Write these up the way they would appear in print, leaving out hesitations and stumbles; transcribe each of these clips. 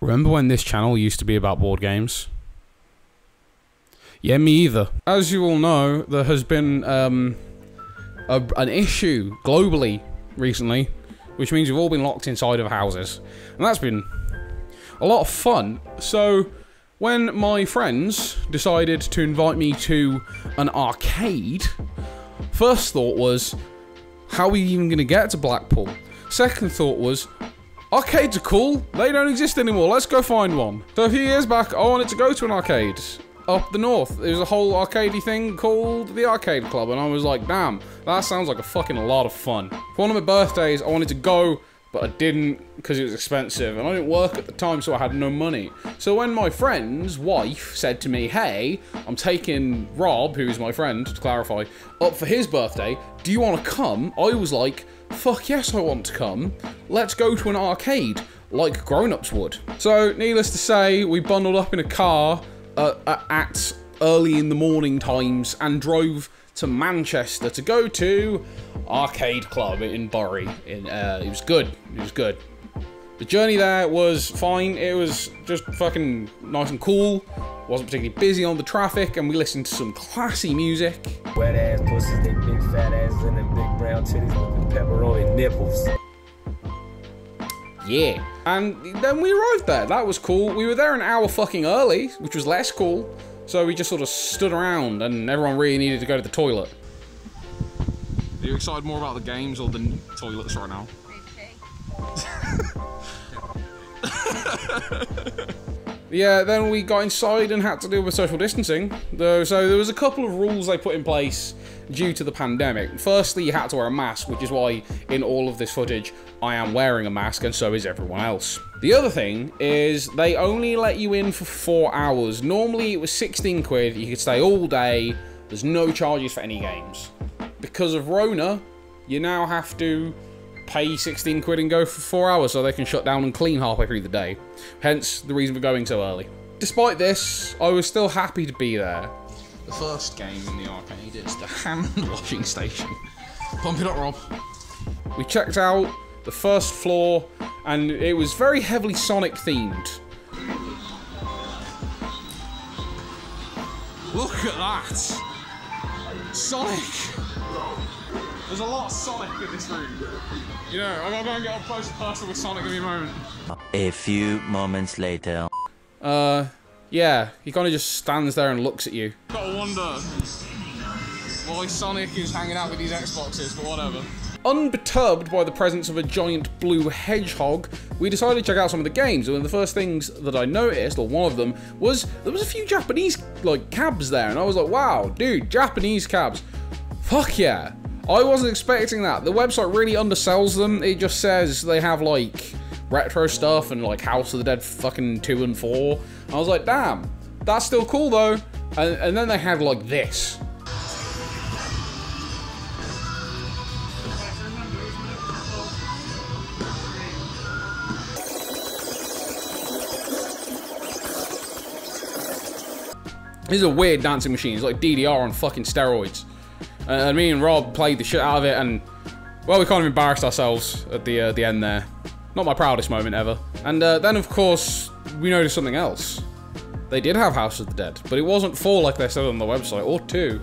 Remember when this channel used to be about board games? Yeah, me either. As you all know, there has been an issue globally recently, which means we've all been locked inside of houses. And that's been a lot of fun. So, when my friends decided to invite me to an arcade, first thought was, how are we even going to get to Blackpool? Second thought was, arcades are cool, they don't exist anymore, let's go find one. So a few years back, I wanted to go to an arcade up the north. There was a whole arcadey thing called the Arcade Club, and I was like, damn, that sounds like a fucking lot of fun. For one of my birthdays, I wanted to go, but I didn't because it was expensive, and I didn't work at the time, so I had no money. So when my friend's wife said to me, hey, I'm taking Rob, who's my friend, to clarify, up for his birthday, do you want to come? I was like, fuck yes, I want to come. Let's go to an arcade, like grown-ups would. So, needless to say, we bundled up in a car at early in the morning times and drove to Manchester to go to Arcade Club in Bury. It was good. It was good. The journey there was fine. It was just fucking nice and cool. Wasn't particularly busy on the traffic, and we listened to some classy music. Wet ass pussies, they big fat asses, and them big brown titties with the pepperoni nipples. Yeah. And then we arrived there. That was cool. We were there an hour fucking early, which was less cool. So we just sort of stood around, and everyone really needed to go to the toilet. Are you excited more about the games or the toilets right now? Yeah, then we got inside and had to deal with social distancing. So there was a couple of rules they put in place due to the pandemic. Firstly, you had to wear a mask, which is why in all of this footage I am wearing a mask, and so is everyone else. The other thing is they only let you in for 4 hours. Normally it was 16 quid, you could stay all day, there's no charges for any games. Because of Rona, you now have to pay 16 quid and go for 4 hours so they can shut down and clean halfway through the day. Hence the reason for going so early. Despite this, I was still happy to be there. The first game in the arcade is the Hammond washing station. Pump it up, Rob. We checked out the first floor, and it was very heavily Sonic themed. Look at that! Sonic! There's a lot of Sonic in this room. You know, I'm gonna go and get up close and personal with Sonic in a moment. A few moments later. Yeah, he kind of just stands there and looks at you. Gotta wonder why Sonic is hanging out with these Xboxes, but whatever. Unperturbed by the presence of a giant blue hedgehog, we decided to check out some of the games, and one of the first things that I noticed, or one of them, was there was a few Japanese, like, cabs there, and I was like, wow, dude, Japanese cabs. Fuck yeah. I wasn't expecting that. The website really undersells them. It just says they have, like, retro stuff and, like, House of the Dead fucking 2 and 4. I was like, damn, that's still cool, though. And then they had, like, this. This is a weird dancing machine. It's like DDR on fucking steroids. And me and Rob played the shit out of it, and, well, we kind of embarrassed ourselves at the end there. Not my proudest moment ever. And then, of course, we noticed something else. They did have House of the Dead, but it wasn't 4 like they said on the website, or 2.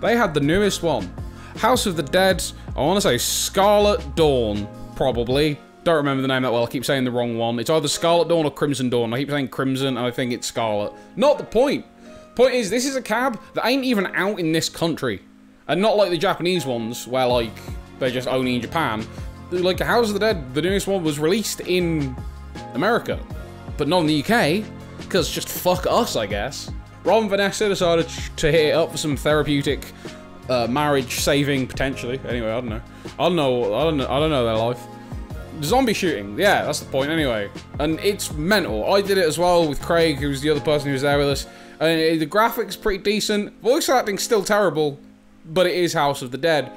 They had the newest one. House of the Dead, I want to say Scarlet Dawn, probably. Don't remember the name that well, I keep saying the wrong one. It's either Scarlet Dawn or Crimson Dawn. I keep saying Crimson, and I think it's Scarlet. Not the point. Point is, this is a cab that ain't even out in this country. And not like the Japanese ones, where, like, they're just only in Japan. Like, House of the Dead, the newest one, was released in America, but not in the UK, because just fuck us, I guess. Rob and Vanessa decided to hit it up for some therapeutic marriage saving, potentially. Anyway, I don't know. I don't know their life. Zombie shooting, yeah, that's the point anyway. And it's mental. I did it as well with Craig, who was the other person who was there with us. And the graphics pretty decent. Voice acting's still terrible, but it is House of the Dead.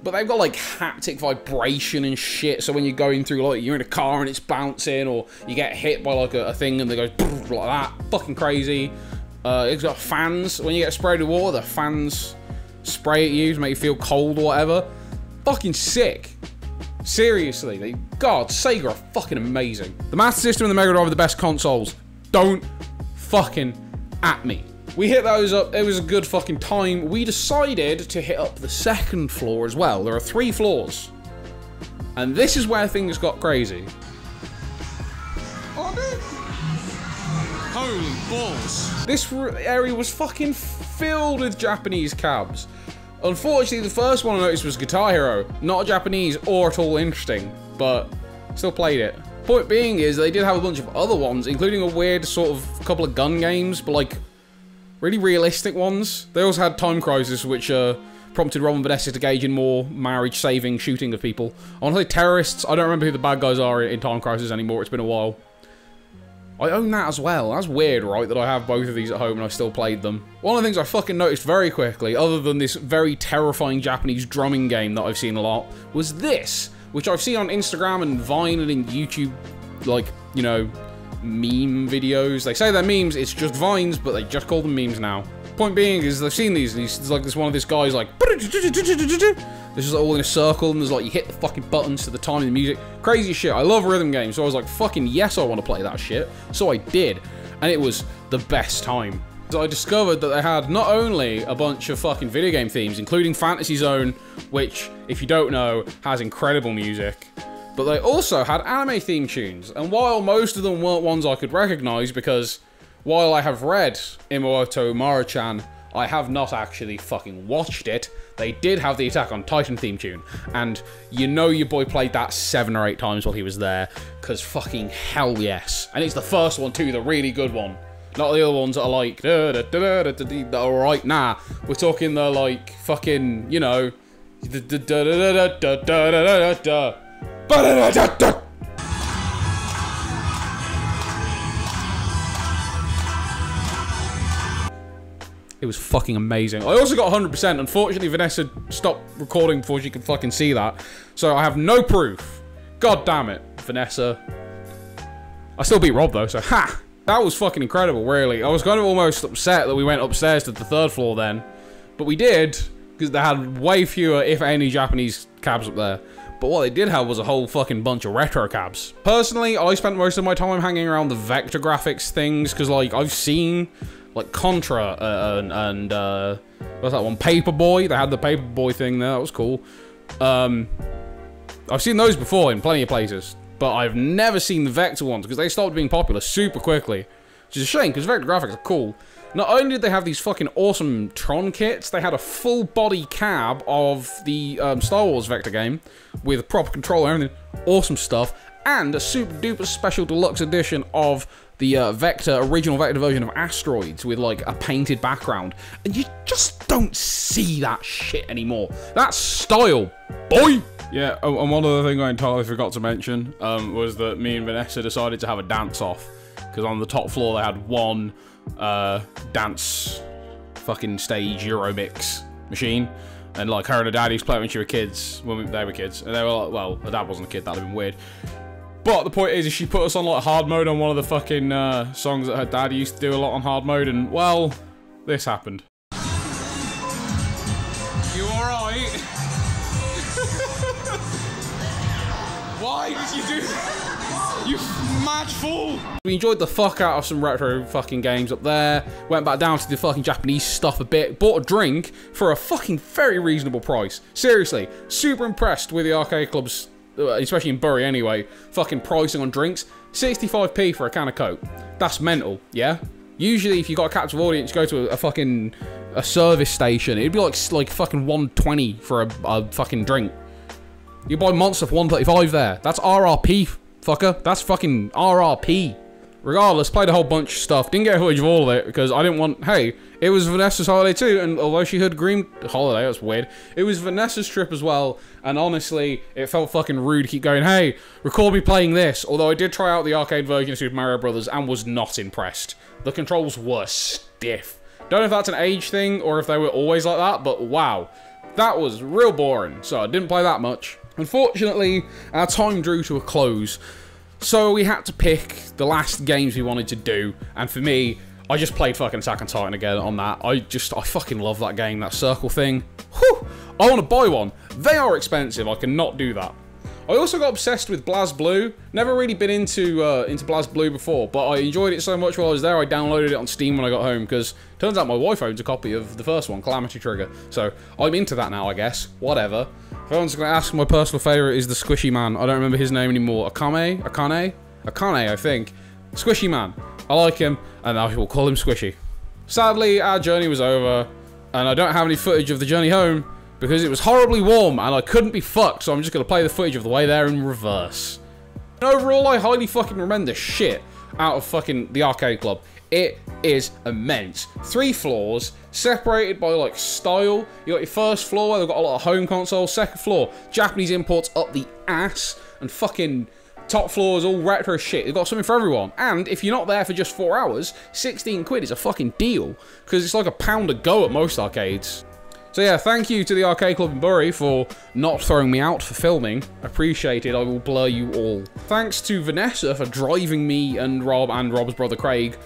But they've got like haptic vibration and shit, so when you're going through, like, you're in a car and it's bouncing, or you get hit by like a thing and they go like that. Fucking crazy. It's got fans. When you get sprayed with water, the fans spray at you to make you feel cold or whatever. Fucking sick. Seriously, God, Sega are fucking amazing. The Master System and the Mega Drive are the best consoles. Don't fucking at me. We hit those up, it was a good fucking time. We decided to hit up the second floor as well. There are 3 floors. And this is where things got crazy. Holy balls. This area was fucking filled with Japanese cabs. Unfortunately, the first one I noticed was Guitar Hero. Not Japanese or at all interesting, but still played it. Point being is they did have a bunch of other ones, including a weird sort of couple of gun games, but like really realistic ones. They also had Time Crisis, which prompted Rob and Vanessa to engage in more marriage-saving shooting of people. I want to say terrorists. I don't remember who the bad guys are in Time Crisis anymore. It's been a while. I own that as well. That's weird, right, that I have both of these at home and I still played them. One of the things I fucking noticed very quickly, other than this very terrifying Japanese drumming game that I've seen a lot, was this, which I've seen on Instagram and Vine and in YouTube, like, you know, meme videos. They say they're memes, it's just Vines, but they just call them memes now. Point being is they've seen these, there's like this one of this guy's like, this is all in a circle, and there's like, you hit the fucking buttons to the time of the music. Crazy shit. I love rhythm games, so I was like, fucking yes, I want to play that shit. So I did, and it was the best time. So I discovered that they had not only a bunch of fucking video game themes, including Fantasy Zone, which, if you don't know, has incredible music, but they also had anime theme tunes. And while most of them weren't ones I could recognize, because while I have read Imoto Mara-chan, I have not actually fucking watched it, they did have the Attack on Titan theme tune. And you know your boy played that 7 or 8 times while he was there, because fucking hell yes. And it's the first one too, the really good one. Not the other ones that are like, that are alright, nah. We're talking the like, fucking, you know, it was fucking amazing. I also got 100%. Unfortunately, Vanessa stopped recording before she could fucking see that. So I have no proof. God damn it, Vanessa. I still beat Rob though, so ha! That was fucking incredible, really. I was kind of almost upset that we went upstairs to the 3rd floor then. But we did, because they had way fewer, if any, Japanese cabs up there. But what they did have was a whole fucking bunch of retro cabs. Personally, I spent most of my time hanging around the vector graphics things, because like, I've seen like Contra and what's that one? Paperboy. They had the Paperboy thing there. That was cool. I've seen those before in plenty of places, but I've never seen the vector ones because they stopped being popular super quickly, which is a shame because vector graphics are cool. Not only did they have these fucking awesome Tron kits, they had a full body cab of the Star Wars vector game with proper controller and everything. Awesome stuff. And a super duper special deluxe edition of the original Vector version of Asteroids with like a painted background. And you just don't see that shit anymore. That's style, boy! Yeah, and one other thing I entirely forgot to mention was that me and Vanessa decided to have a dance-off. Because on the top floor they had one dance fucking stage Euromix machine. And like her and her dad used to play it when she were kids, when they were kids. And they were like, well, her dad wasn't a kid, that'd have been weird. But the point is she put us on like hard mode on one of the fucking songs that her dad used to do a lot on hard mode, and well, this happened. You alright? Why did you do that? You mad fool! We enjoyed the fuck out of some retro fucking games up there, went back down to the fucking Japanese stuff a bit, bought a drink for a fucking very reasonable price. Seriously, super impressed with the arcade clubs, especially in Bury anyway, fucking pricing on drinks. 65p for a can of Coke. That's mental, yeah? Usually if you got a captive audience, you go to a fucking service station, it'd be like fucking 120 for a fucking drink. You buy Monster for 135 there. That's RRP, fucker. That's fucking RRP. Regardless, played a whole bunch of stuff. Didn't get a footage of all of it because I didn't want... Hey, it was Vanessa's holiday too, and although she had Green... Holiday, that's weird. It was Vanessa's trip as well, and honestly, it felt fucking rude to keep going, hey, record me playing this. Although I did try out the arcade version of Super Mario Brothers and was not impressed. The controls were stiff. Don't know if that's an age thing or if they were always like that, but wow. That was real boring, so I didn't play that much. Unfortunately, our time drew to a close. So we had to pick the last games we wanted to do, and for me, I just played fucking Attack on Titan again on that. I fucking love that game, that circle thing. Whew! I want to buy one. They are expensive, I cannot do that. I also got obsessed with BlazBlue. Never really been into BlazBlue before, but I enjoyed it so much while I was there, I downloaded it on Steam when I got home, because turns out my wife owns a copy of the first one, Calamity Trigger. So I'm into that now, I guess. Whatever. If anyone's going to ask, my personal favourite is the Squishy Man. I don't remember his name anymore. Akane, I think. Squishy Man. I like him, and I will call him Squishy. Sadly, our journey was over, and I don't have any footage of the journey home, because it was horribly warm and I couldn't be fucked, so I'm just going to play the footage of the way there in reverse. And overall, I highly fucking recommend the shit out of fucking the arcade club. It is immense. 3 floors, separated by like style. You got your first floor where they've got a lot of home consoles. Second floor, Japanese imports up the ass, and fucking top floor is all retro shit. They've got something for everyone. And if you're not there for just 4 hours, 16 quid is a fucking deal, because it's like £1 a go at most arcades. So yeah, thank you to the Arcade Club in Bury for not throwing me out for filming. Appreciated, I will blur you all. Thanks to Vanessa for driving me and Rob and Rob's brother Craig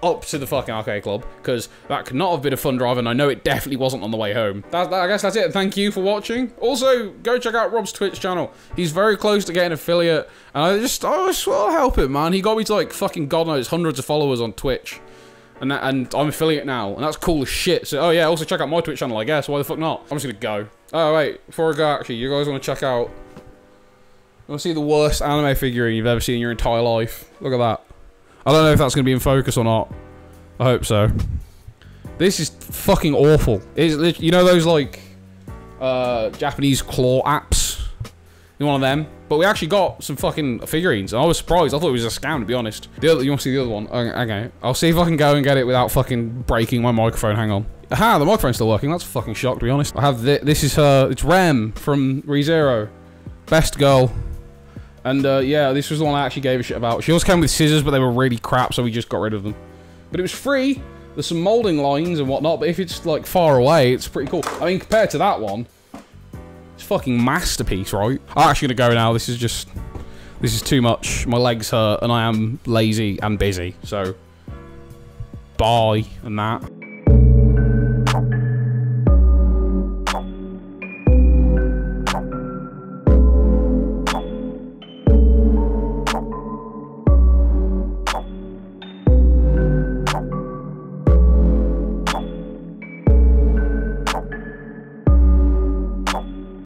up to the fucking Arcade Club, because that could not have been a fun drive, and I know it definitely wasn't on the way home. I guess that's it. Thank you for watching. Also, go check out Rob's Twitch channel. He's very close to getting affiliate, and I just want to help him, man. He got me to like fucking God knows hundreds of followers on Twitch. And I'm affiliate now, and that's cool as shit. So, oh yeah, also check out my Twitch channel, I guess. Why the fuck not? I'm just gonna go. Oh wait, before I go, actually, you guys want to check out... You want to see the worst anime figurine you've ever seen in your entire life? Look at that. I don't know if that's gonna be in focus or not. I hope so. This is fucking awful. You know those like Japanese claw apps? One of them. But we actually got some fucking figurines, and I was surprised. I thought it was a scam, to be honest. You want to see the other one? Okay. I'll see if I can go and get it without fucking breaking my microphone. Hang on. Aha, the microphone's still working. That's a fucking shock, to be honest. I have this is her. It's Rem from ReZero. Best girl. And yeah, this was the one I actually gave a shit about. She also came with scissors, but they were really crap, so we just got rid of them. But it was free. There's some molding lines and whatnot, but if it's like far away, it's pretty cool. I mean, compared to that one, it's a fucking masterpiece, right? I'm actually gonna go now. This is too much. My legs hurt, and I am lazy and busy. So, bye and that.